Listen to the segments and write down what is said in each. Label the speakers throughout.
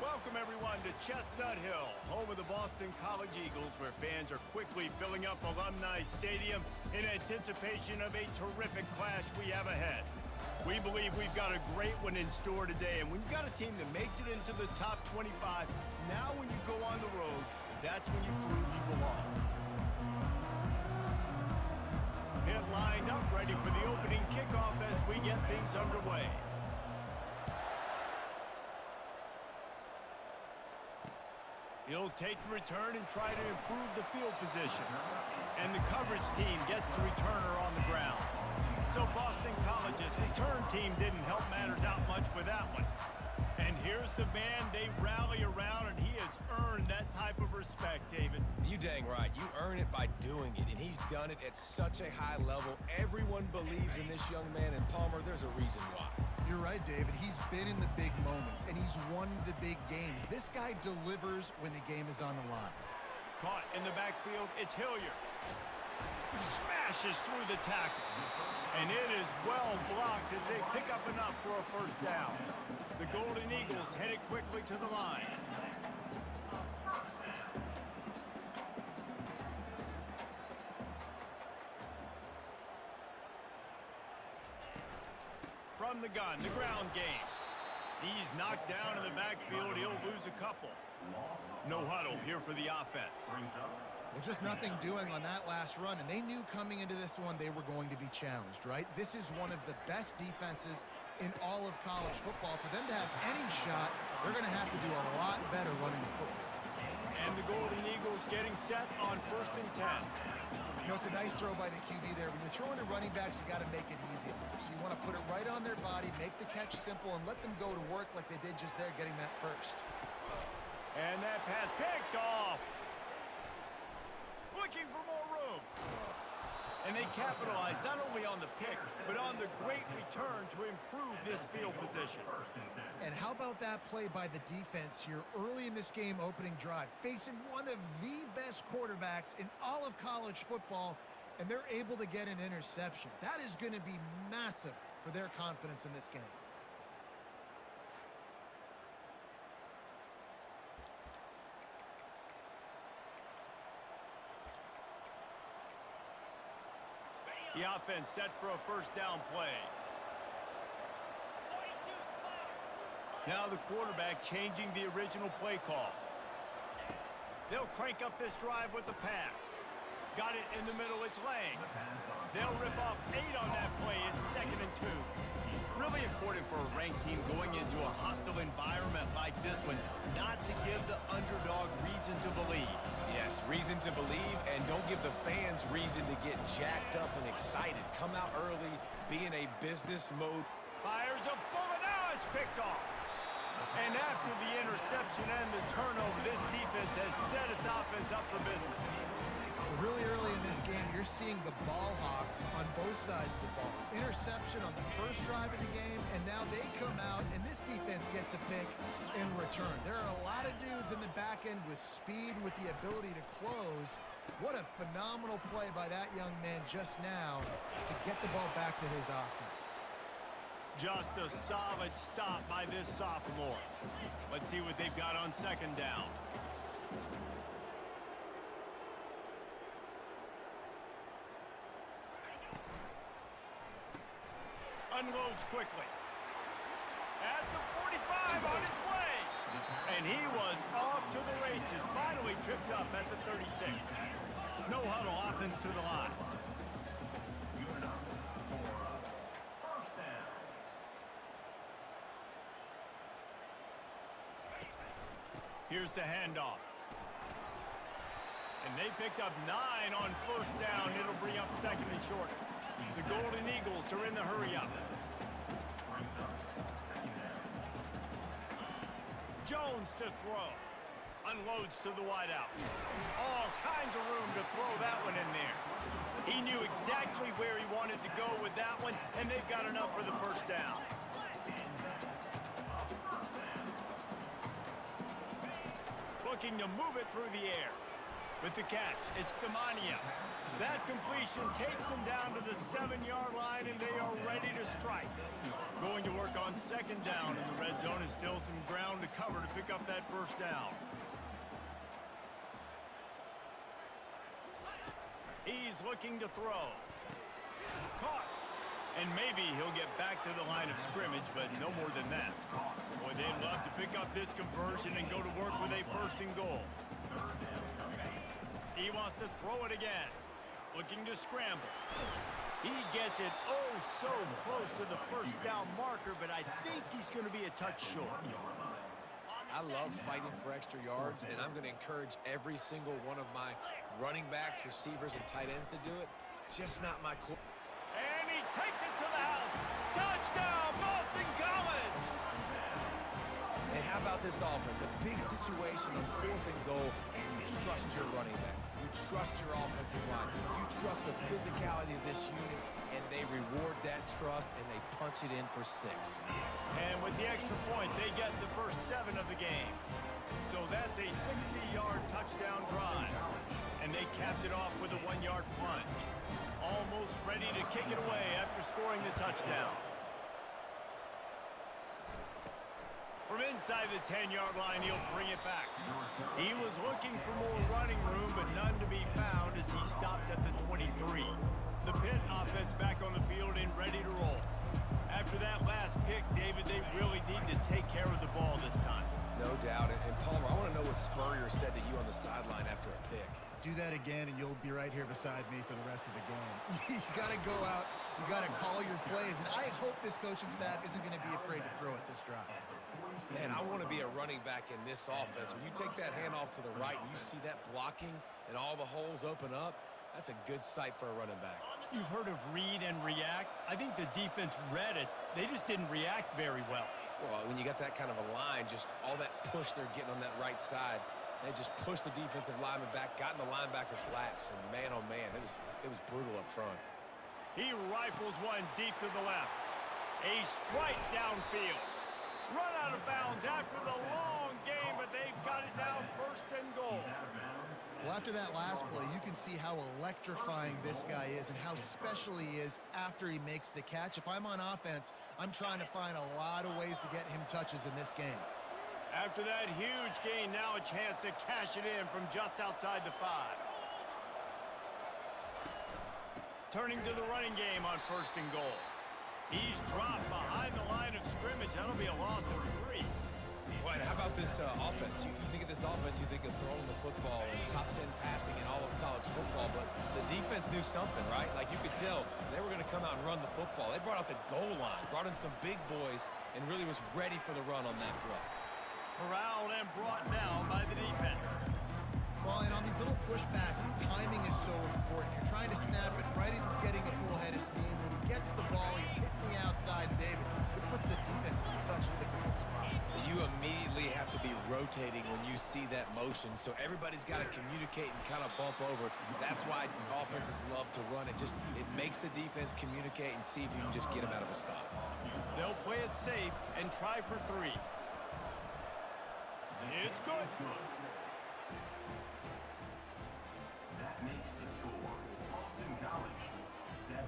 Speaker 1: Welcome, everyone, to Chestnut Hill, home of the Boston College Eagles, where fans are quickly filling up Alumni Stadium in anticipation of a terrific clash we have ahead. We believe we've got a great one in store today, and when you've got a team that makes it into the top 25, now when you go on the road, that's when you prove you belong. Pit lined up, ready for the opening kickoff as we get things underway. He'll take the return and try to improve the field position. And the coverage team gets the returner on the ground. So Boston College's return team didn't help matters out much with that one. And here's the man they rally around, and he has earned that type of respect, David.
Speaker 2: You dang right. You earn it by doing it, and he's done it at such a high level. Everyone believes in this young man, and Palmer, there's a reason why.
Speaker 3: You're right, David. He's been in the big moments, and he's won the big games. This guy delivers when the game is on the line.
Speaker 1: Caught in the backfield, it's Hilliard. Smashes through the tackle. And it is well blocked as they pick up enough for a first down. The Golden Eagles headed quickly to the line. From the gun, the ground game. He's knocked down in the backfield. He'll lose a couple. No huddle here for the offense.
Speaker 3: Well, just nothing doing on that last run, and they knew coming into this one they were going to be challenged, right? This is one of the best defenses in all of college football. For them to have any shot, they're going to have to do a lot better running the football.
Speaker 1: And the Golden Eagles getting set on 1st and 10.
Speaker 3: You know, it's a nice throw by the QB there. When you're throwing to running backs, you got to make it easy on them. So you want to put it right on their body, make the catch simple, and let them go to work like they did just there, getting that first.
Speaker 1: And that pass picked off. Looking for more room. And they capitalized not only on the pick, but on the great return to improve this field position.
Speaker 3: And how about that play by the defense here early in this game, opening drive, facing one of the best quarterbacks in all of college football, and they're able to get an interception. That is going to be massive for their confidence in this game.
Speaker 1: The offense set for a first down play. Now the quarterback changing the original play call. They'll crank up this drive with the pass. Got it in the middle, it's Lang. They'll rip off 8 on that play. It's 2nd and 2. Really important for a ranked team going into a hostile environment like this one, not to give the underdog reason to believe.
Speaker 2: Yes, reason to believe, and don't give the fans reason to get jacked up and excited. Come out early, be in a business mode.
Speaker 1: Fires a bullet, now it's picked off. And after the interception and the turnover, this defense has set its offense up for business.
Speaker 3: Really early in this game, you're seeing the ball hawks on both sides of the ball. Interception on the first drive of the game, and now they come out, and this defense gets a pick in return. There are a lot of dudes in the back end with speed, with the ability to close. What a phenomenal play by that young man just now to get the ball back to his offense.
Speaker 1: Just a solid stop by this sophomore. Let's see what they've got on 2nd down. Unloads quickly. At the 45 on his way. And he was off to the races. Finally tripped up at the 36. No huddle, offense to the line. Here's the handoff. And they picked up 9 on 1st down. It'll bring up 2nd and short. The Golden Eagles are in the hurry-up. Jones to throw. Unloads to the wideout. All kinds of room to throw that one in there. He knew exactly where he wanted to go with that one, and they've got enough for the first down. Looking to move it through the air. With the catch, it's Demania. That completion takes them down to the 7-yard line, and they are ready to strike. Going to work on second down, and the red zone is still some ground to cover to pick up that first down. He's looking to throw. Caught. And maybe he'll get back to the line of scrimmage, but no more than that. Boy, they'd love to pick up this conversion and go to work with a first and goal. He wants to throw it again. Looking to scramble. He gets it oh so close to the first down marker, but I think he's going to be a touch short.
Speaker 2: I love fighting for extra yards, and I'm going to encourage every single one of my running backs, receivers, and tight ends to do it. Just not my core.
Speaker 1: And he takes it to the house. Touchdown, Boston College!
Speaker 2: And how about this offense? A big situation on 4th and goal, and you trust your running back. You trust your offensive line. You trust the physicality of this unit, and they reward that trust, and they punch it in for 6.
Speaker 1: And with the extra point, they get the first 7 of the game. So that's a 60-yard touchdown drive. And they capped it off with a 1-yard plunge. Almost ready to kick it away after scoring the touchdown. From inside the 10-yard line, he'll bring it back. He was looking for more running room, but none to be found as he stopped at the 23. The Pitt offense back on the field and ready to roll. After that last pick, David, they really need to take care of the ball this time.
Speaker 2: No doubt. And Palmer, I want to know what Spurrier said to you on the sideline after a pick.
Speaker 3: Do that again, and you'll be right here beside me for the rest of the game. You got to go out. You got to call your plays, and I hope this coaching staff isn't going to be afraid to throw at this drive.
Speaker 2: Man, I want to be a running back in this offense. When you take that handoff to the right and you see that blocking and all the holes open up, that's a good sight for a running back.
Speaker 1: You've heard of read and react. I think the defense read it. They just didn't react very well.
Speaker 2: Well, when you got that kind of a line, just all that push they're getting on that right side, they just pushed the defensive lineman back, got in the linebacker's laps, and man, oh man, it was brutal up front.
Speaker 1: He rifles one deep to the left. A strike downfield. Run out of bounds after the long game, but they've got it now 1st and goal.
Speaker 3: Well, after that last play, you can see how electrifying this guy is and how special he is after he makes the catch. If I'm on offense, I'm trying to find a lot of ways to get him touches in this game.
Speaker 1: After that huge gain, now a chance to cash it in from just outside the 5. Turning to the running game on 1st and goal. He's dropped behind the line of scrimmage. That'll be a loss of 3.
Speaker 2: Well, how about this offense? You think of this offense, you think of throwing the football and top 10 passing in all of college football, but the defense knew something, right? Like you could tell they were going to come out and run the football. They brought out the goal line, brought in some big boys, and really was ready for the run on that throw.
Speaker 1: Corralled and brought down by the defense.
Speaker 3: Well, and on these little push passes, timing is so important. You're trying to snap it right as he's getting a full head of steam. When he gets the ball, he's hitting the outside, and David, it puts the defense in such a difficult spot.
Speaker 2: You immediately have to be rotating when you see that motion, so everybody's got to communicate and kind of bump over. That's why offenses love to run it. It makes the defense communicate and see if you can just get them out of a spot.
Speaker 1: They'll play it safe and try for 3. It's good.
Speaker 4: That makes the score Boston College 7-3.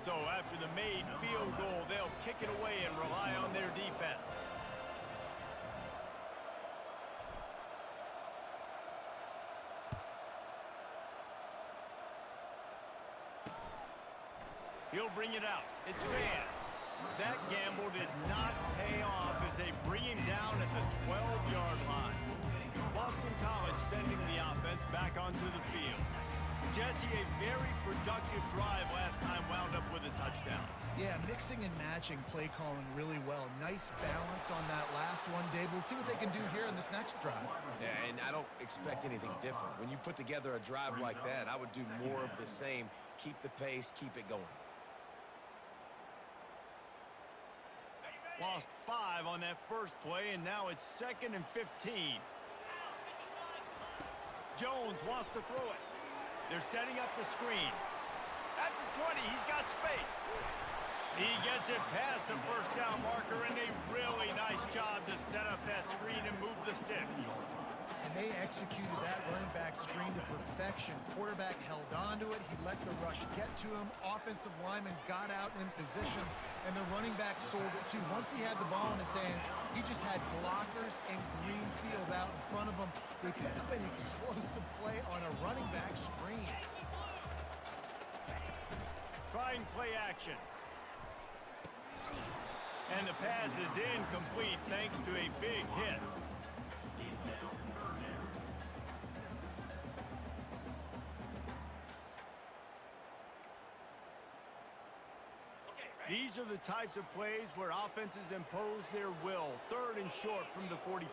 Speaker 1: So after the made field goal, they'll kick it away and rely on their defense. He'll bring it out. It's Van. That gamble did not pay off as they bring him down at the 12-yard line. Boston College sending the offense back onto the field. Jesse, a very productive drive last time wound up with a touchdown.
Speaker 3: Yeah, mixing and matching play calling really well. Nice balance on that last one, Dave. Let's see what they can do here in this next drive.
Speaker 2: Yeah, and I don't expect anything different. When you put together a drive like that, I would do more of the same. Keep the pace, keep it going.
Speaker 1: Lost 5 on that first play, and now it's 2nd and 15. Jones wants to throw it. They're setting up the screen. At the 20, he's got space. He gets it past the first down marker, and a really nice job to set up that screen and move the sticks.
Speaker 3: And they executed that running back screen to perfection. Quarterback held on to it. He let the rush get to him. Offensive lineman got out in position, and the running back sold it too. Once he had the ball in his hands, he just had blockers and green field out in front of him. They picked up an explosive play on a running back screen.
Speaker 1: Trying play action. And the pass is incomplete thanks to a big hit. These are the types of plays where offenses impose their will. 3rd and short from the 45.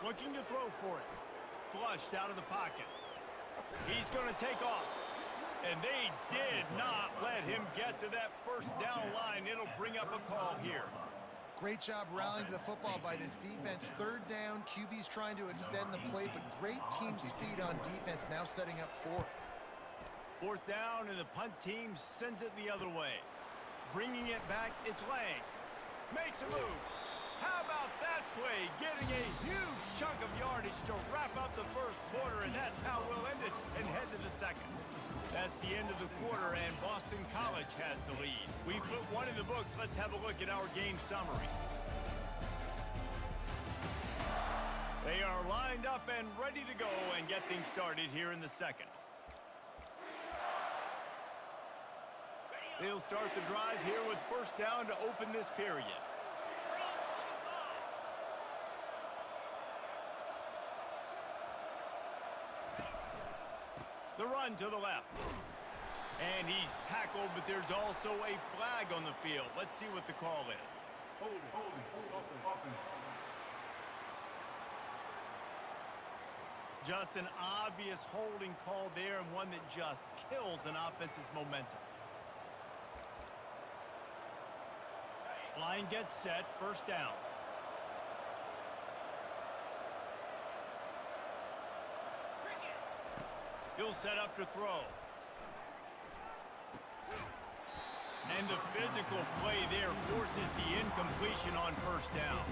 Speaker 1: Looking to throw for it. Flushed out of the pocket. He's going to take off. And they did not let him get to that first down line. It'll bring up a call here.
Speaker 3: Great job rallying to the football by this defense. 3rd down, QB's trying to extend the play, but great team speed on defense, now setting up 4th.
Speaker 1: 4th down, and the punt team sends it the other way. Bringing it back, it's Lang. Makes a move. How about that play? Getting a huge chunk of yardage to wrap up the first quarter, and that's how we'll end it and head to the second. That's the end of the quarter, and Boston College has the lead. We put one in the books. Let's have a look at our game summary. They are lined up and ready to go and get things started here in the second. They'll start the drive here with 1st down to open this period. The run to the left. And he's tackled, but there's also a flag on the field. Let's see what the call is.
Speaker 5: Holding, open.
Speaker 1: Just an obvious holding call there, and one that just kills an offense's momentum. Line gets set, 1st down. He'll set up to throw. And the physical play there forces the incompletion on 1st down.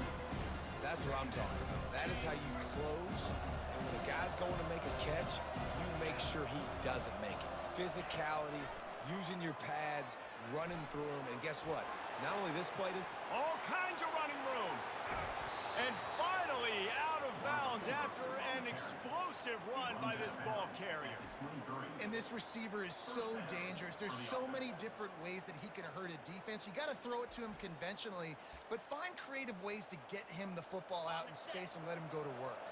Speaker 2: That's what I'm talking about. That is how you close. And when a guy's going to make a catch, you make sure he doesn't make it. Physicality, using your pads, running through them. And guess what? Not only this play,
Speaker 1: all kinds of running room. And finally out of bounds after an explosive run by this ball carrier.
Speaker 3: And this receiver is so dangerous. There's so many different ways that he can hurt a defense. You got to throw it to him conventionally, but find creative ways to get him the football out in space and let him go to work.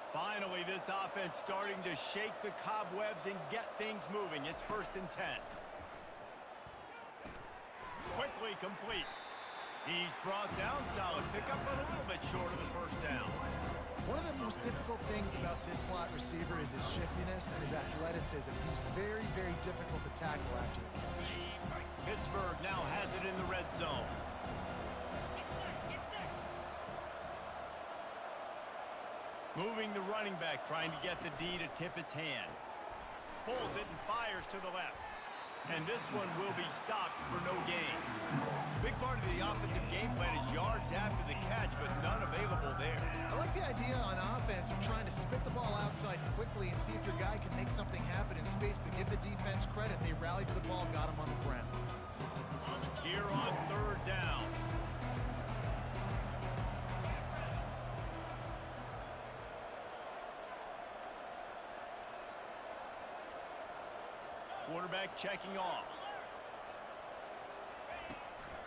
Speaker 1: Finally, this offense starting to shake the cobwebs and get things moving. It's 1st and 10. Quickly complete. He's brought down, solid pickup, but a little bit short of the 1st down.
Speaker 3: One of the most difficult things about this slot receiver is his shiftiness and his athleticism. He's very, very difficult to tackle after the catch.
Speaker 1: Pittsburgh now has it in the red zone. Moving the running back, trying to get the D to tip its hand. Pulls it and fires to the left. And this one will be stopped for no gain. Big part of the offensive game plan is yards after the catch, but none available there.
Speaker 3: I like the idea on offense of trying to spit the ball outside quickly and see if your guy can make something happen in space, but give the defense credit. They rallied to the ball, got him on the ground.
Speaker 1: Here on 3rd down. Quarterback checking off.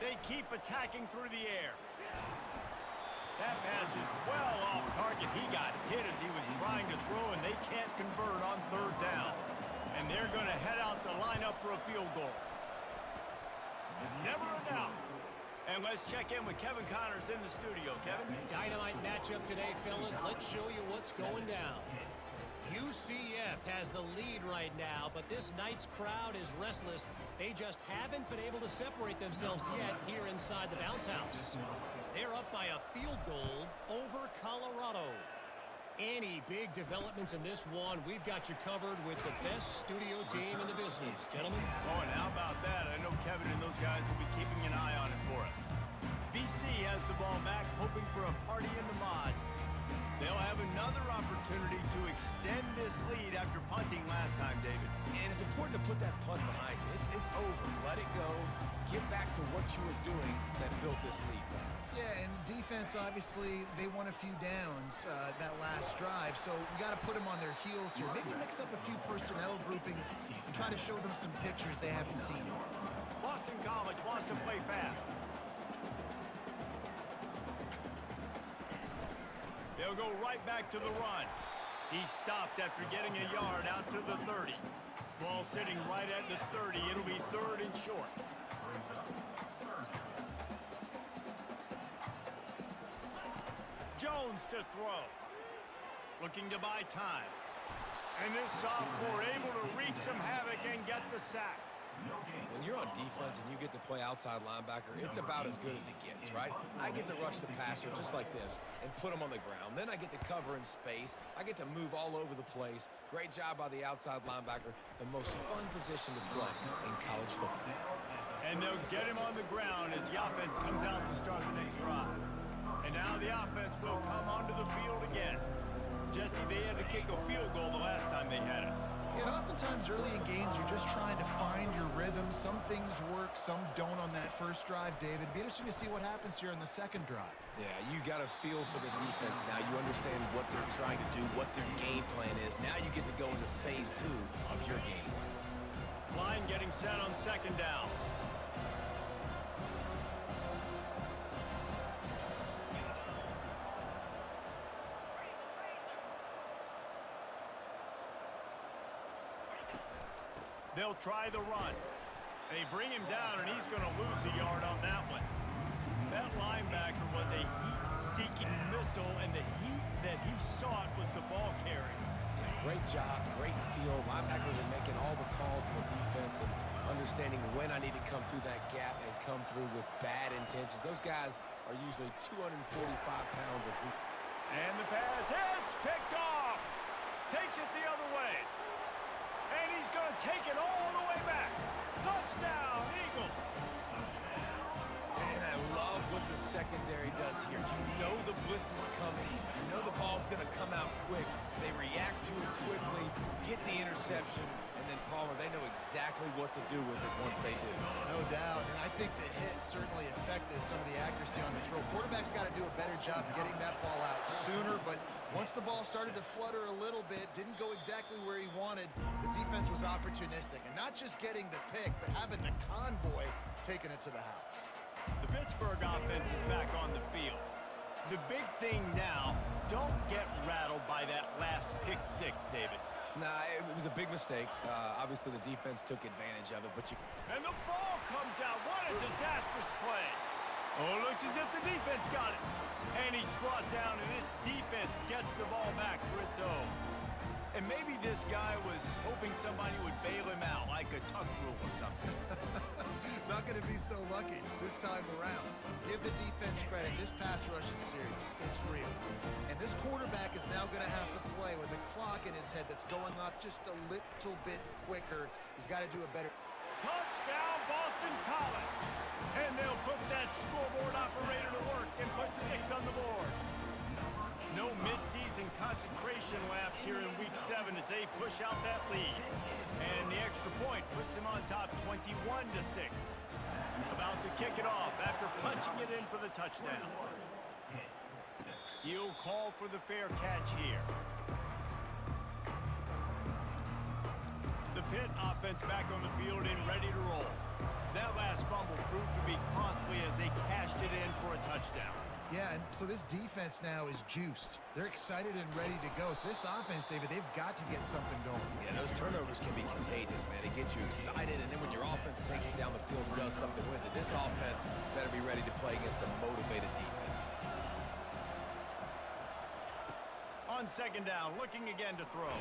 Speaker 1: They keep attacking through the air. That pass is well off target. He got hit as he was trying to throw, and they can't convert on 3rd down. And they're going to head out to line up for a field goal. Never a doubt. And let's check in with Kevin Connors in the studio. Kevin?
Speaker 6: Dynamite matchup today, fellas. Let's show you what's going down. UCF has the lead right now, but this night's crowd is restless. They just haven't been able to separate themselves yet here inside the bounce house. They're up by a field goal over Colorado. Any big developments in this one, we've got you covered with the best studio team in the business. Gentlemen?
Speaker 1: Oh, and how about that? I know Kevin and those guys will be keeping an eye on it for us. BC has the ball back, hoping for a party in the mods. They'll have another opportunity to extend this lead after punting last time, David.
Speaker 2: And it's important to put that punt behind you. It's over. Let it go. Get back to what you were doing that built this lead, though.
Speaker 3: Yeah, and defense, obviously, they won a few downs that last drive, so we got to put them on their heels here. Maybe mix up a few personnel groupings and try to show them some pictures they haven't seen.
Speaker 1: Boston College wants to play fast. They'll go right back to the run. He stopped after getting a yard out to the 30. Ball sitting right at the 30. It'll be 3rd and short. Jones to throw. Looking to buy time. And this sophomore able to wreak some havoc and get the sack.
Speaker 2: When you're on defense and you get to play outside linebacker, it's about as good as it gets, right? I get to rush the passer just like this and put him on the ground. Then I get to cover in space. I get to move all over the place. Great job by the outside linebacker. The most fun position to play in college football.
Speaker 1: And they'll get him on the ground as the offense comes out to start the next drive. And now the offense will come onto the field again. Jesse, they had to kick a field goal the last time they had it.
Speaker 3: And oftentimes early in games, you're just trying to find your rhythm. Some things work, some don't on that first drive, David. It'd be interesting to see what happens here in the second drive.
Speaker 2: Yeah, you got a feel for the defense now. You understand what they're trying to do, what their game plan is. Now you get to go into phase 2 of your game plan.
Speaker 1: Line getting set on 2nd down. They'll try the run. They bring him down, and he's going to lose a yard on that one. That linebacker was a heat-seeking missile, and the heat that he sought was the ball carrier.
Speaker 2: Yeah, great job, great feel. Linebackers are making all the calls in the defense and understanding when I need to come through that gap and come through with bad intentions. Those guys are usually 245 pounds of heat.
Speaker 1: And the pass hits, picked off. Takes it the other way. And he's going to take it all the way back. Touchdown, Eagles.
Speaker 2: And I love what the secondary does here. You know the blitz is coming. You know the ball's going to come out quick. They react to it quickly, get the interception, and then, Palmer, they know exactly what to do with it once they do.
Speaker 3: No doubt, and I think the hit certainly affected some of the accuracy on the throw. Quarterback's got to do a better job getting that ball out sooner, but once the ball started to flutter a little bit, didn't go exactly where he wanted, the defense was opportunistic. And not just getting the pick, but having the convoy taking it to the house.
Speaker 1: The Pittsburgh offense is back on the field. The big thing now, don't get rattled by that last pick 6, David.
Speaker 2: Nah, it was a big mistake. Obviously, the defense took advantage of it, but you...
Speaker 1: And the ball comes out. What a disastrous play. Oh, looks as if the defense got it. And he's brought down, and this defense gets the ball back for its own. And maybe this guy was hoping somebody would bail him out, like a tuck rule or something.
Speaker 3: Not going to be so lucky this time around. Give the defense credit. This pass rush is serious. It's real. And this quarterback is now going to have to play with a clock in his head that's going off just a little bit quicker. He's got to do a better...
Speaker 1: Touchdown, Boston College. And they'll put that scoreboard operator to work and put 6 on the board. No midseason concentration laps here in Week 7 as they push out that lead. And the extra point puts them on top 21-6. About to kick it off after punching it in for the touchdown. He'll call for the fair catch here. The Pitt offense back on the field and ready to roll. That last fumble proved to be costly as they cashed it in for a touchdown.
Speaker 3: Yeah, and so this defense now is juiced. They're excited and ready to go. So this offense, David, they've got to get something going.
Speaker 2: Yeah, those turnovers can be contagious, man. It gets you excited, and then when your offense takes it down the field and does something with it, this offense better be ready to play against a motivated defense.
Speaker 1: On 2nd down, looking again to throw.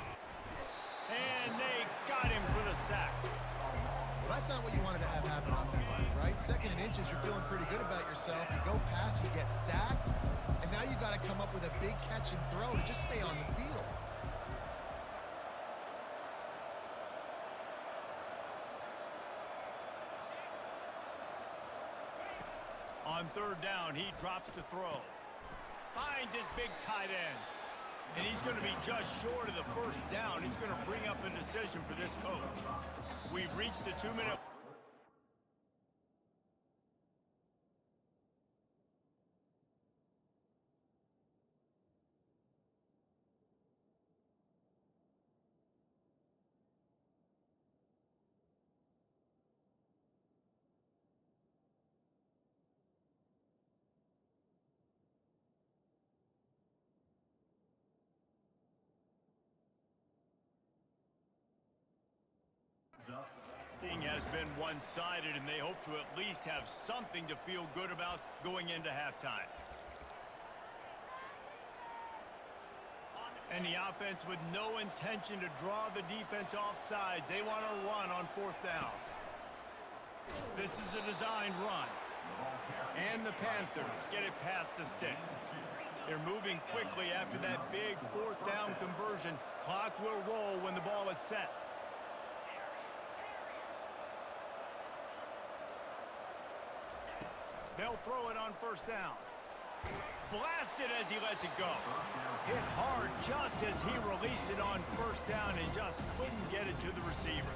Speaker 1: And they got him for the sack.
Speaker 3: Well, that's not what you wanted to have happen offensively, right? 2nd and inches, you're feeling pretty good about yourself. You go past, you get sacked, and now you got to come up with a big catch and throw to just stay on the field.
Speaker 1: On third down, he drops to throw. Finds his big tight end. And he's going to be just short of the first down. He's going to bring up a decision for this coach. We've reached the 2-minute... Thing has been one-sided, and they hope to at least have something to feel good about going into halftime. And the offense with no intention to draw the defense off sides. They want to run on fourth down. This is a designed run. And the Panthers get it past the sticks. They're moving quickly after that big fourth down conversion. Clock will roll when the ball is set. They'll throw it on first down. Blasted as he lets it go. Hit hard just as he released it on first down and just couldn't get it to the receiver.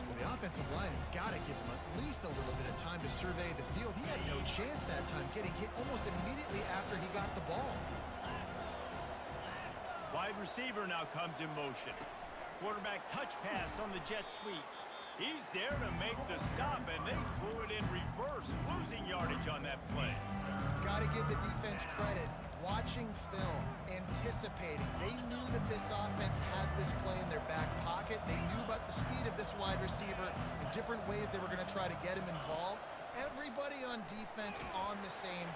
Speaker 3: Well, the offensive line has got to give him at least a little bit of time to survey the field. He had no chance that time, getting hit almost immediately after he got the ball.
Speaker 1: Wide receiver now comes in motion. Quarterback touch pass on the jet sweep. He's there to make the stop, and they threw it in reverse, losing yardage on that play.
Speaker 3: Got to give the defense credit. Watching film, anticipating. They knew that this offense had this play in their back pocket. They knew about the speed of this wide receiver and different ways they were going to try to get him involved. Everybody on defense on the same.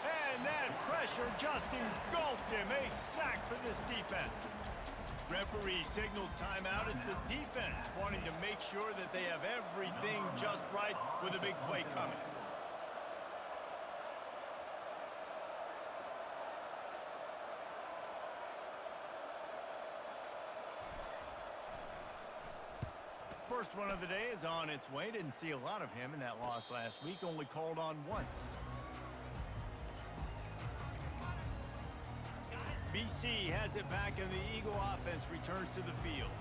Speaker 1: And that pressure just engulfed him. A sack for this defense. Referee signals timeout as the defense wanting to make sure that they have everything just right with a big play coming. First one of the day is on its way. Didn't see a lot of him in that loss last week. Only called on once. BC has it back, and the Eagle offense returns to the field.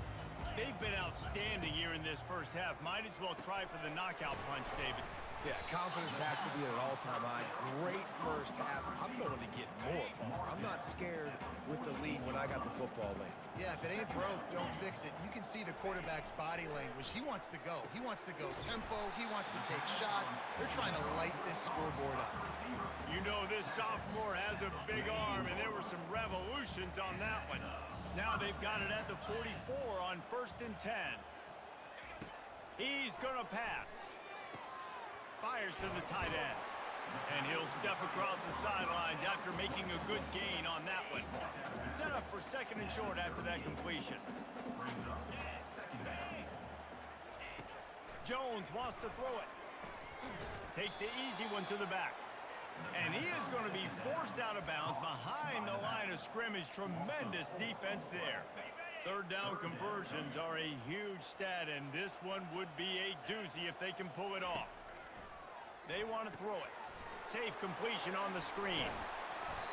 Speaker 1: They've been outstanding here in this first half. Might as well try for the knockout punch, David.
Speaker 2: Yeah, confidence has to be at an all-time high. Great first half. I'm going to get more, Paul. I'm not scared with the lead when I got the football late.
Speaker 3: Yeah, if it ain't broke, don't fix it. You can see the quarterback's body language. He wants to go. He wants to go tempo. He wants to take shots. They're trying to light this scoreboard up.
Speaker 1: You know this sophomore has a big arm, and there were some revolutions on that one. Now they've got it at the 44 on 1st and 10. He's going to pass. Fires to the tight end. And he'll step across the sidelines after making a good gain on that one. Set up for 2nd and short after that completion. Jones wants to throw it. Takes the easy one to the back. And he is going to be forced out of bounds behind the line of scrimmage. Tremendous defense there. Third down conversions are a huge stat, and this one would be a doozy if they can pull it off. They want to throw it. Safe completion on the screen.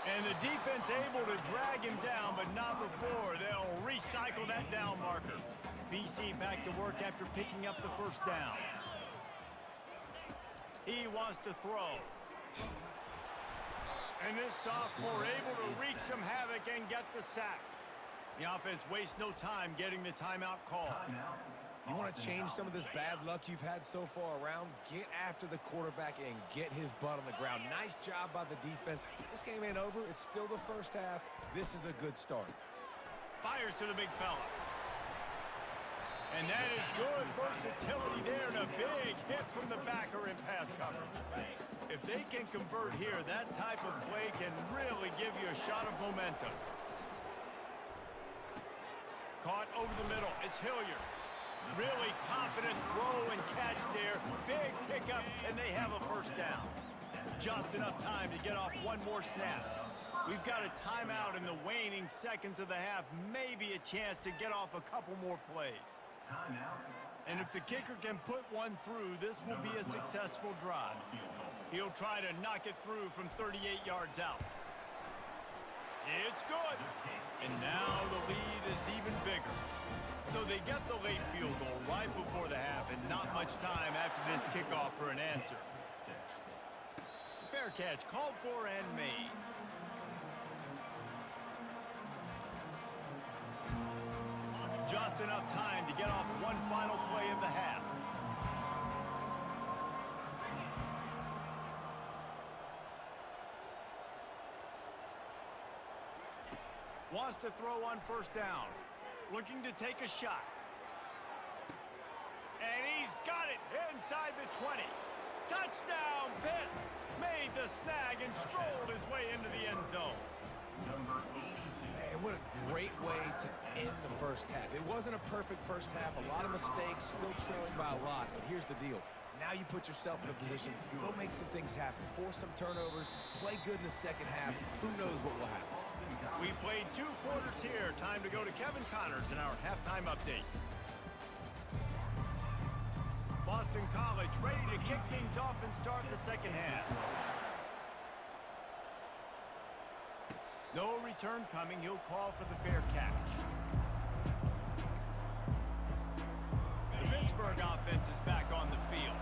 Speaker 1: And the defense able to drag him down, but not before. They'll recycle that down marker. BC back to work after picking up the first down. He wants to throw. And this sophomore able to wreak some havoc and get the sack. The offense wastes no time getting the timeout call.
Speaker 2: You want to change some of this bad luck you've had so far around? Get after the quarterback and get his butt on the ground. Nice job by the defense. This game ain't over. It's still the first half. This is a good start.
Speaker 1: Fires to the big fella. And that is good versatility there, and a big hit from the backer in pass coverage. If they can convert here, that type of play can really give you a shot of momentum. Caught over the middle. It's Hilliard. Really confident throw and catch there. Big pickup, and they have a first down. Just enough time to get off one more snap. We've got a timeout in the waning seconds of the half. Maybe a chance to get off a couple more plays.
Speaker 4: Timeout.
Speaker 1: And if the kicker can put one through, this will be a successful drive. He'll try to knock it through from 38 yards out. It's good. And now the lead is even bigger. So they get the late field goal right before the half and not much time after this kickoff for an answer. Fair catch called for and made. Just enough time to get off one final play of the half. Wants to throw on first down. Looking to take a shot. And he's got it inside the 20. Touchdown, Pitt! Made the snag and strolled his way into the end zone.
Speaker 4: Number 82.
Speaker 2: Man, what a great way to end the first half. It wasn't a perfect first half. A lot of mistakes, still trailing by a lot. But here's the deal. Now you put yourself in a position. Go make some things happen. Force some turnovers. Play good in the second half. Who knows what will happen?
Speaker 1: We played 2 quarters here. Time to go to Kevin Connors in our halftime update. Boston College ready to kick things off and start the second half. No return coming. He'll call for the fair catch. The Pittsburgh offense is back on the field.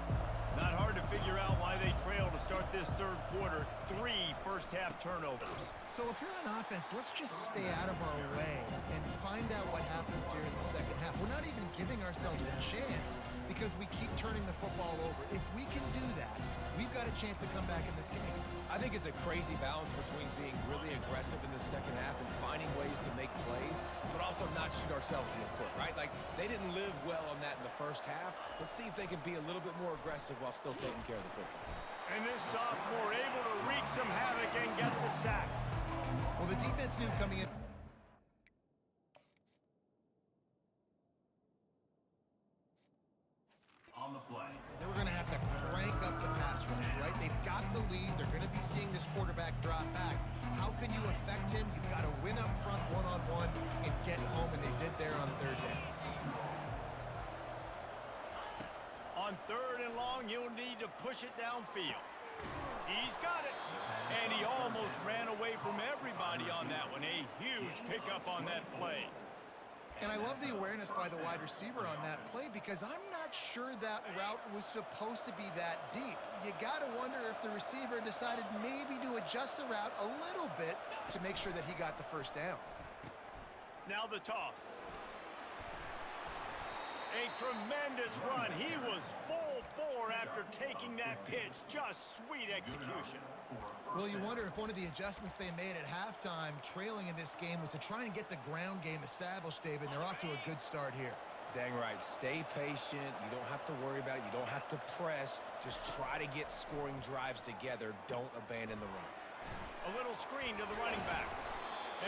Speaker 1: Not hard to figure out why they trail to start this third quarter. 3 first-half turnovers.
Speaker 3: So if you're on offense, let's just stay out of our way and find out what happens here in the second half. We're not even giving ourselves a chance because we keep turning the football over. If we can do that, we've got a chance to come back in this game.
Speaker 2: I think it's a crazy balance between being really aggressive in the second half and finding ways to make plays, but also not shoot ourselves in the foot, right? Like, they didn't live well on that in the first half. Let's see if they can be a little bit more aggressive while still taking care of the football.
Speaker 1: And this sophomore able to wreak some havoc and get the sack.
Speaker 3: Well, the defense knew coming in.
Speaker 4: On the play.
Speaker 3: They were going to have to crank up the pass rush, right? They've got the lead. They're going to be seeing this quarterback drop back. How can you affect him? You've got to win up front one-on-one and get home, and they did there on third down.
Speaker 1: On third and long, he'll need to push it downfield. He's got it. And he almost ran away from everybody on that one. A huge pickup on that play.
Speaker 3: And I love the awareness by the wide receiver on that play because I'm not sure that route was supposed to be that deep. You got to wonder if the receiver decided maybe to adjust the route a little bit to make sure that he got the first down.
Speaker 1: Now the toss. A tremendous run. He was full bore after taking that pitch. Just sweet execution.
Speaker 3: Well, you wonder if one of the adjustments they made at halftime, trailing in this game, was to try and get the ground game established, David. They're off to a good start here.
Speaker 2: Dang right. Stay patient. You don't have to worry about it. You don't have to press. Just try to get scoring drives together. Don't abandon the run.
Speaker 1: A little screen to the running back.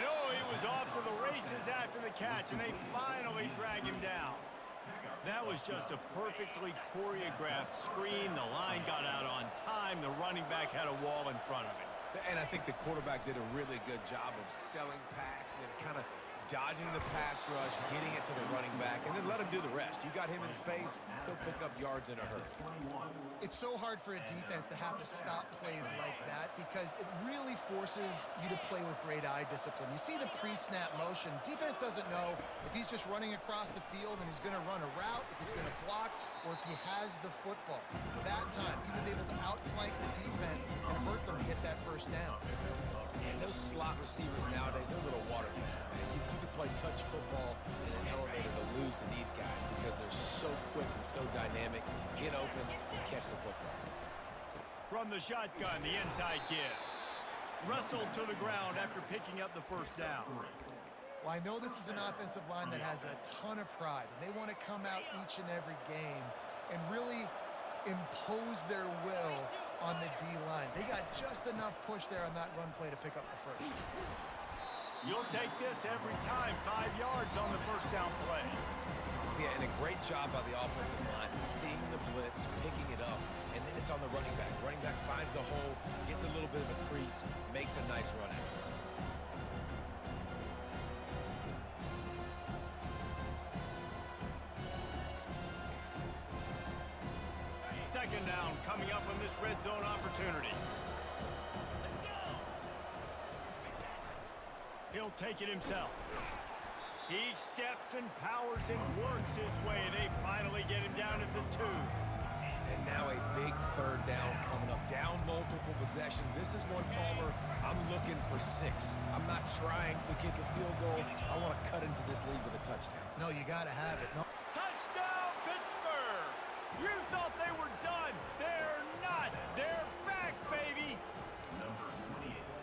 Speaker 1: And oh, he was off to the races after the catch, and they finally drag him down. That was just a perfectly choreographed screen. The line got out on time. The running back had a wall in front of him.
Speaker 2: And I think the quarterback did a really good job of selling pass and then kind of dodging the pass rush, getting it to the running back, and then let him do the rest. You got him in space, he'll pick up yards in a hurry.
Speaker 3: It's so hard for a defense to have to stop plays like that because it really forces you to play with great eye discipline. You see the pre-snap motion. Defense doesn't know if he's just running across the field and he's going to run a route, if he's going to block, or if he has the football. That time, he was able to outflank the defense and hurt them to get that first down.
Speaker 2: And those slot receivers nowadays, they're little water guns, man. You can play touch football in an elevator to lose to these guys because they're so quick and so dynamic. Get open and catch the football.
Speaker 1: From the shotgun, the inside give. Wrestled to the ground after picking up the first down.
Speaker 3: Well, I know this is an offensive line that has a ton of pride, and they want to come out each and every game and really impose their will on the D-line. They got just enough push there on that run play to pick up the first.
Speaker 1: You'll take this every time. 5 yards on the first down play.
Speaker 2: Yeah, and a great job by the offensive line, seeing the blitz, picking it up, and then it's on the running back. Running back finds the hole, gets a little bit of a crease, makes a nice run at it.
Speaker 1: second down coming up on this red zone opportunity. He'll take it himself. He steps and powers and works his way. They finally get him down at the 2.
Speaker 2: And now a big third down coming up. Down multiple possessions. This is one, Palmer, I'm looking for 6. I'm not trying to kick a field goal. I want to cut into this lead with a touchdown.
Speaker 3: No, you got to have it. No.
Speaker 1: Touchdown, Pittsburgh! You thought they were done. They're not. They're back, baby.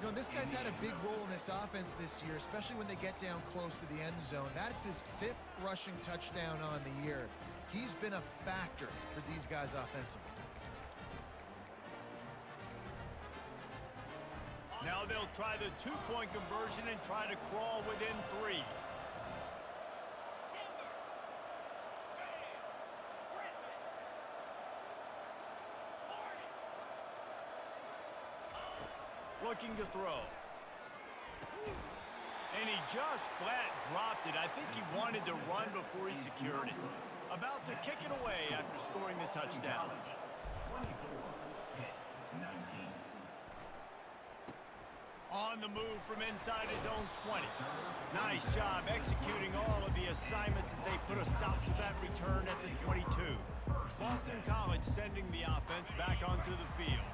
Speaker 3: You know, this guy's had a big role in this offense this year, especially when they get down close to the end zone. That's his 5th rushing touchdown on the year. He's been a factor for these guys offensively.
Speaker 1: Now they'll try the 2-point conversion and try to crawl within 3. Looking to throw. And he just flat dropped it. I think he wanted to run before he secured it. About to kick it away after scoring the touchdown.
Speaker 4: 19.
Speaker 1: On the move from inside his own 20. Nice job executing all of the assignments as they put a stop to that return at the 22. Boston College sending the offense back onto the field.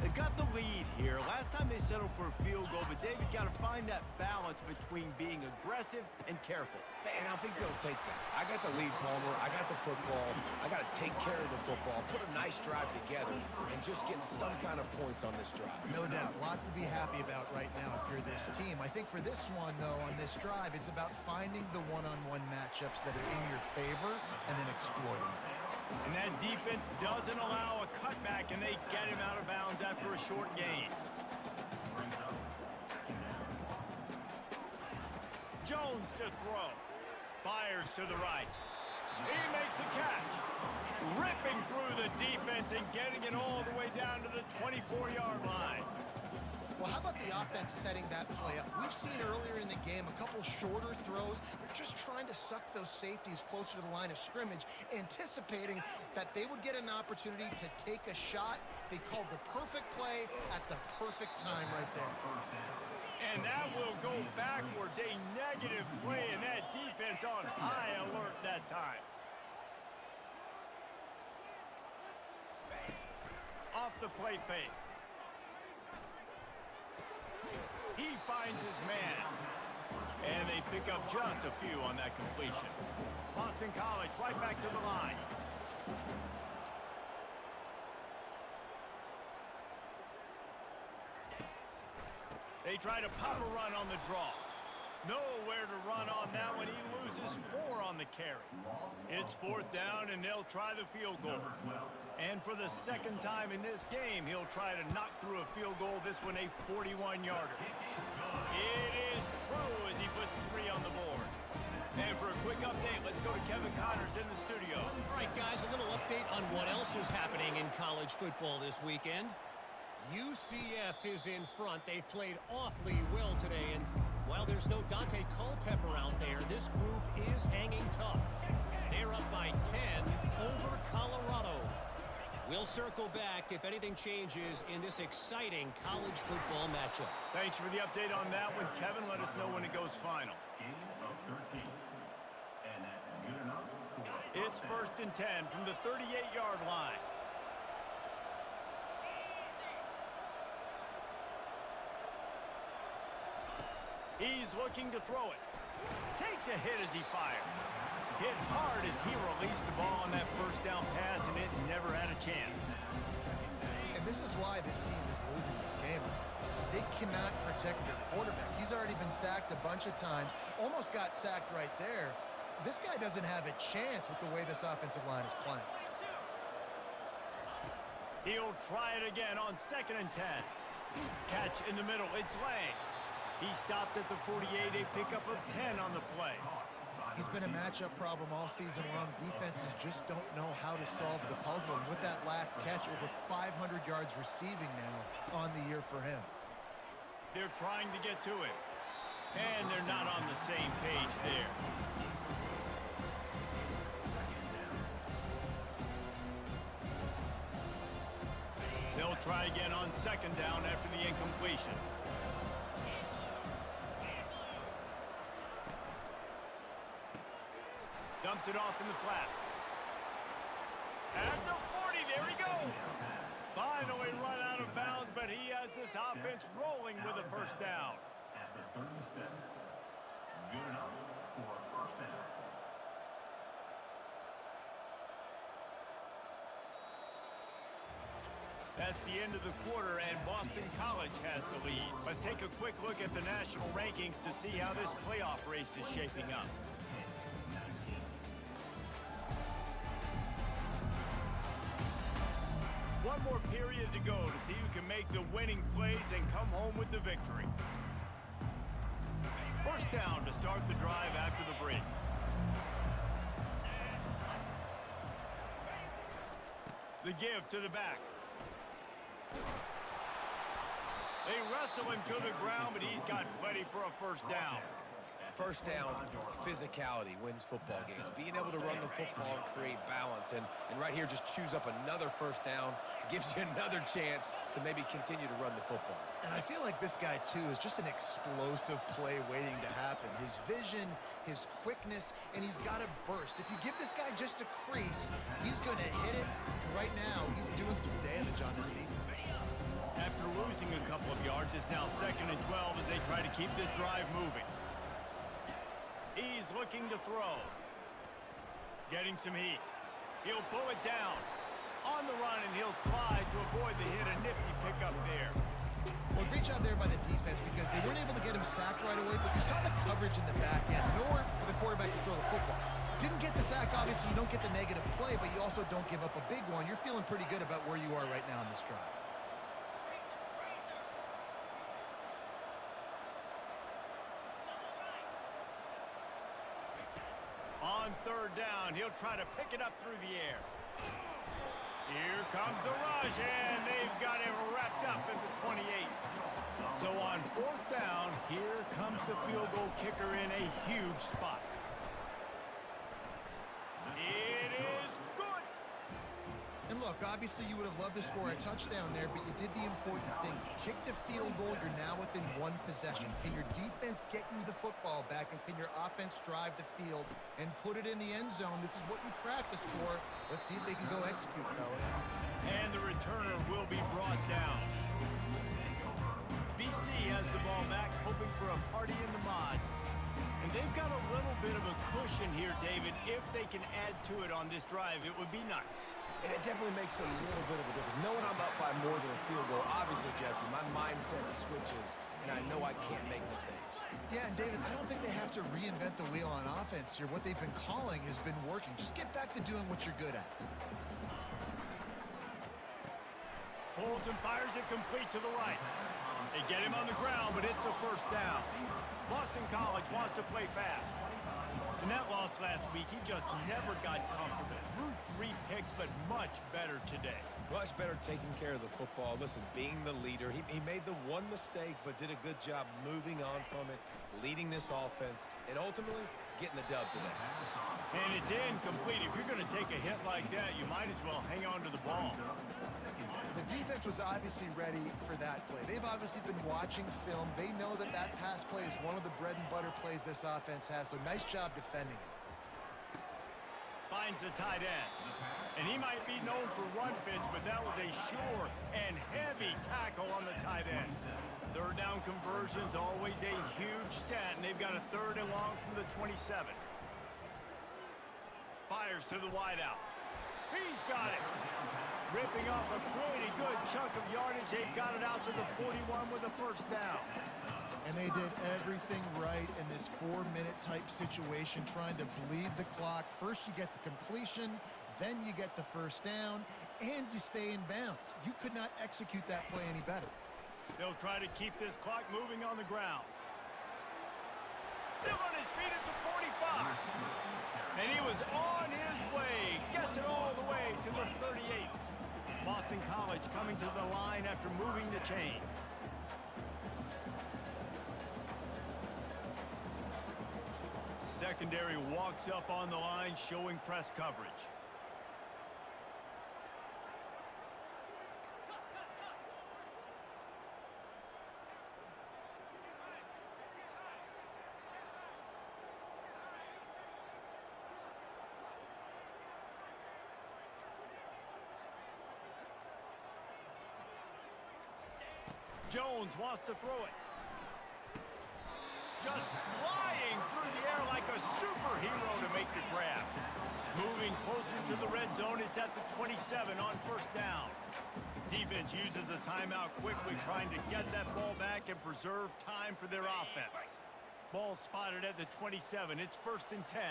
Speaker 1: They've got the lead here. Last time they settled for a field goal, but David got to find that balance between being aggressive and careful.
Speaker 2: And I think they'll take that. I got the lead, Palmer. I got the football. I got to take care of the football, put a nice drive together, and just get some kind of points on this drive.
Speaker 3: No doubt. Lots to be happy about right now if you're this team. I think for this one, though, on this drive, it's about finding the one-on-one matchups that are in your favor and then exploiting them.
Speaker 1: And that defense doesn't allow a cutback, and they get him out of bounds after a short gain. Jones to throw. Fires to the right. He makes a catch. Ripping through the defense and getting it all the way down to the 24-yard line.
Speaker 3: Well, how about the offense setting that play up? We've seen earlier in the game a couple shorter throws. They're just trying to suck those safeties closer to the line of scrimmage, anticipating that they would get an opportunity to take a shot. They called the perfect play at the perfect time right there.
Speaker 1: And that will go backwards. A negative play, and that defense on high alert that time. Off the play fake. He finds his man. And they pick up just a few on that completion. Boston College right back to the line. They try to pop a run on the draw. Nowhere to run on that one. He loses 4 on the carry. It's 4th down, and they'll try the field goal. And for the second time in this game, he'll try to knock through a field goal, this one a 41-yarder. It is true as he puts 3 on the board. And for a quick update, let's go to Kevin Connors in the studio.
Speaker 6: All right, guys, a little update on what else is happening in college football this weekend. UCF is in front. They've played awfully well today, and while there's no Dante Culpepper out there, this group is hanging tough. They're up by 10 over Colorado. We'll circle back if anything changes in this exciting college football matchup.
Speaker 1: Thanks for the update on that one, Kevin. Let us know when it goes final.
Speaker 4: Gain of 13. And that's good enough.
Speaker 1: It's 1st and 10 from the 38-yard line. He's looking to throw it. Takes a hit as he fires. Hit hard as he released the ball on that first down pass, and it never had a chance.
Speaker 3: And this is why this team is losing this game. They cannot protect their quarterback. He's already been sacked a bunch of times. Almost got sacked right there. This guy doesn't have a chance with the way this offensive line is playing.
Speaker 1: He'll try it again on 2nd and 10. Catch in the middle. It's Lang. He stopped at the 48, a pickup of 10 on the play.
Speaker 3: He's been a matchup problem all season long. Defenses just don't know how to solve the puzzle. And with that last catch, over 500 yards receiving now on the year for him.
Speaker 1: They're trying to get to him. And they're not on the same page there. try again on second down after the incompletion. Dumps it off in the flats. At the 40, there he goes. Finally run out of bounds, but he has this offense rolling with a first down.
Speaker 4: At the 37. Good enough for a first down.
Speaker 1: That's the end of the quarter, and Boston College has the lead. Let's take a quick look at the national rankings to see how this playoff race is shaping up. One more period to go to see who can make the winning plays and come home with the victory. First down to start the drive after the break. The give to the back. They wrestle him to the ground, but he's got plenty for a first down.
Speaker 2: First down, physicality wins football games. Being able to run the football and create balance. And right here, just choose up another first down. Gives you another chance to maybe continue to run the football.
Speaker 3: And I feel like this guy, too, is just an explosive play waiting to happen. His vision, his quickness, and he's got a burst. If you give this guy just a crease, he's going to hit it. Right now, he's doing some damage on this defense.
Speaker 1: After losing a couple of yards, it's now 2nd and 12 as they try to keep this drive moving. He's looking to throw. Getting some heat. He'll pull it down. On the run, and he'll slide to avoid the hit. A nifty pickup there.
Speaker 3: Well, great job there by the defense because they weren't able to get him sacked right away, but you saw the coverage in the back end. Nowhere for the quarterback to throw the football. Didn't get the sack, obviously. You don't get the negative play, but you also don't give up a big one. You're feeling pretty good about where you are right now in this drive.
Speaker 1: On third down, he'll try to pick it up through the air. Here comes the rush, and they've got him wrapped up at the 28. So on fourth down, here comes the field goal kicker in a huge spot. It is good.
Speaker 3: And look, obviously you would have loved to score a touchdown there, but you did the important thing. Kicked a field goal, you're now within one possession. Can your defense get you the football back, and can your offense drive the field and put it in the end zone? This is what you practice for. Let's see if they can go execute, fellas.
Speaker 1: And the returner will be brought down. BC has the ball back, hoping for a party in the mods. And they've got a little bit of a cushion here, David. If they can add to it on this drive, it would be nice.
Speaker 2: And it definitely makes a little bit of a difference. Knowing I'm up by more than a field goal, obviously, Jesse, my mindset switches, and I know I can't make mistakes.
Speaker 3: Yeah, and David, I don't think they have to reinvent the wheel on offense here. What they've been calling has been working. Just get back to doing what you're good at.
Speaker 1: Pulls and fires it complete to the right. They get him on the ground, but it's a first down. Boston College wants to play fast. In that loss last week, he just never got comfortable. Threw 3 picks, but much better today.
Speaker 2: Much better taking care of the football. Listen, being the leader, he made the one mistake, but did a good job moving on from it, leading this offense, and ultimately getting the dub today.
Speaker 1: And it's incomplete. If you're going to take a hit like that, you might as well hang on to the ball.
Speaker 3: The defense was obviously ready for that play. They've obviously been watching film. They know that that pass play is one of the bread and butter plays this offense has, so nice job defending it.
Speaker 1: Finds the tight end. And he might be known for run fits, but that was a sure and heavy tackle on the tight end. Third down conversions, always a huge stat, and they've got a 3rd and long from the 27. Fires to the wideout. He's got it. Ripping off a pretty good chunk of yardage. They've got it out to the 41 with a first down.
Speaker 3: And they did everything right in this 4-minute type situation, trying to bleed the clock. First you get the completion, then you get the first down, and you stay in bounds. You could not execute that play any better.
Speaker 1: They'll try to keep this clock moving on the ground. Still on his feet at the 45. And he was on his way. Gets it all the way to the 38. Boston College coming to the line after moving the chains. Secondary walks up on the line, showing press coverage. Jones wants to throw it. Just flying through the air like a superhero to make the grab. Moving closer to the red zone, it's at the 27 on first down. Defense uses a timeout quickly, trying to get that ball back and preserve time for their offense. Ball spotted at the 27. It's 1st and 10.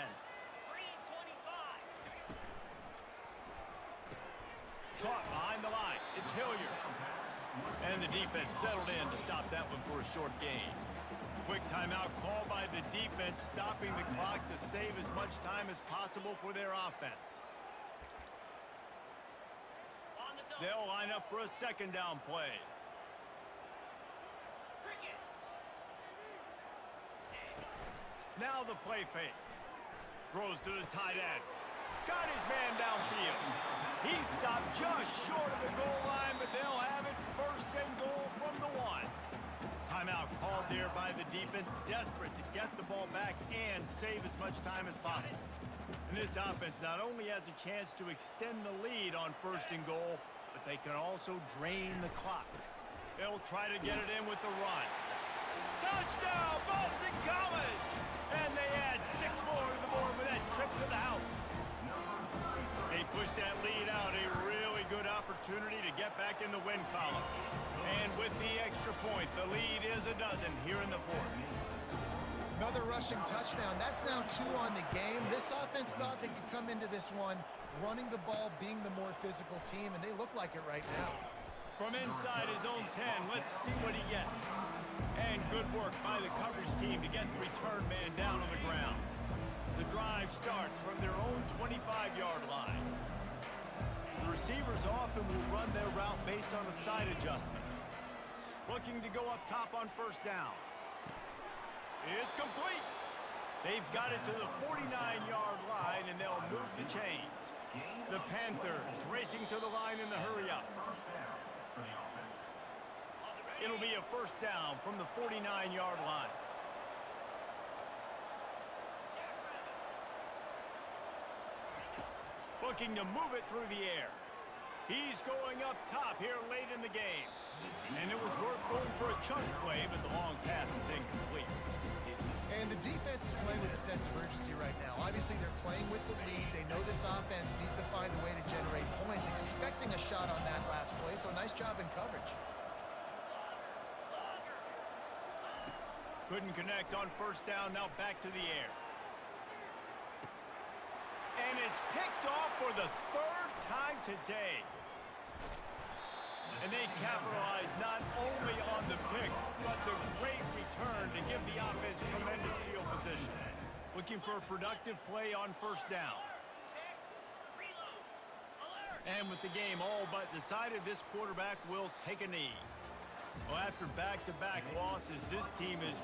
Speaker 1: Caught behind the line. It's Hilliard. And the defense settled in to stop that one for a short gain. Quick timeout call by the defense, stopping the clock to save as much time as possible for their offense. They'll line up for a 2nd down play. Now the play fake. Throws to the tight end. Got his man downfield. He stopped just short of the goal line, but they'll have it 1st and goal from the 1. Timeout called there by the defense, desperate to get the ball back and save as much time as possible. And this offense not only has a chance to extend the lead on 1st and goal, but they can also drain the clock. They'll try to get it in with the run. Touchdown, Boston College! And they add 6 more to the board with that trip to the house. As they push that lead out, a really good opportunity to get back in the win column. And with the extra point, the lead is a dozen here in the 4th.
Speaker 3: Another rushing touchdown. That's now 2 on the game. This offense thought they could come into this one running the ball, being the more physical team, and they look like it right now.
Speaker 1: From inside his own 10, let's see what he gets. And good work by the coverage team to get the return man down on the ground. The drive starts from their own 25-yard line. The receivers often will run their route based on a side adjustment. Looking to go up top on 1st down. It's complete. They've got it to the 49-yard line, and they'll move the chains. The Panthers racing to the line in the hurry-up. It'll be a 1st down from the 49-yard line. Looking to move it through the air. He's going up top here late in the game. And it was worth going for a chunk play, but the long pass is incomplete.
Speaker 3: And the defense is playing with a sense of urgency right now. Obviously, they're playing with the lead. They know this offense needs to find a way to generate points, expecting a shot on that last play, so nice job in coverage.
Speaker 1: Couldn't connect on 1st down, now back to the air. And it's picked off for the 3rd time today. And they capitalize not only on the pick, but the great return to give the offense tremendous field position. Looking for a productive play on 1st down. And with the game all but decided, this quarterback will take a knee. Well, after back-to-back losses, this team is